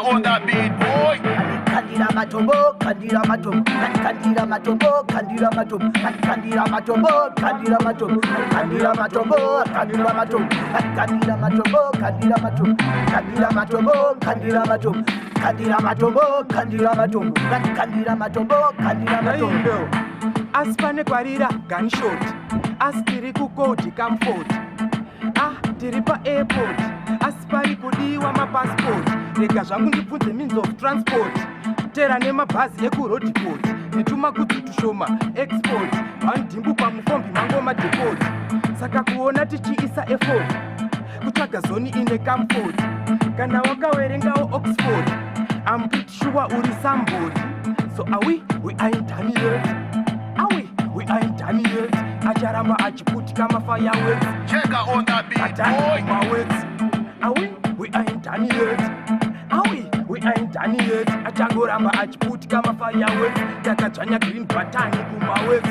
on that beat, boy. Kandira matombo, kandira matombo, kandira matombo, kandira matombo, kandira matombo, kandira matombo, kandira matombo, kandira matombo, kandira matombo, kandira matombo, kandira matombo, kandira matombo, kandira matombo, kandira matombo, kandira matombo, kandira matombo. Aspane kwarira gunshot, astiri kukodi comfort. Tiri pa airport, aspari kudiwa mapassport. Rega zvangu ndibvunze means of transport. Tera nemabhazi ekurodiport, netuma kuti tushoma export. Vandimbu pamufombi mangoma deport. Saka kuona tichiisa effort, kutsvaga zoni ine comfort. Kana wakawerengawo Oxford, I'm pretty sure uri somebody. So are we ain't done yet. We ain't done yet. Acharama achiputi kama fireworks. Check out on that beat, boy. My words. Are we ain't done yet. We ain't done yet. Achangoramba achiputi kama fireworks. Takadzvanya green button kuma works.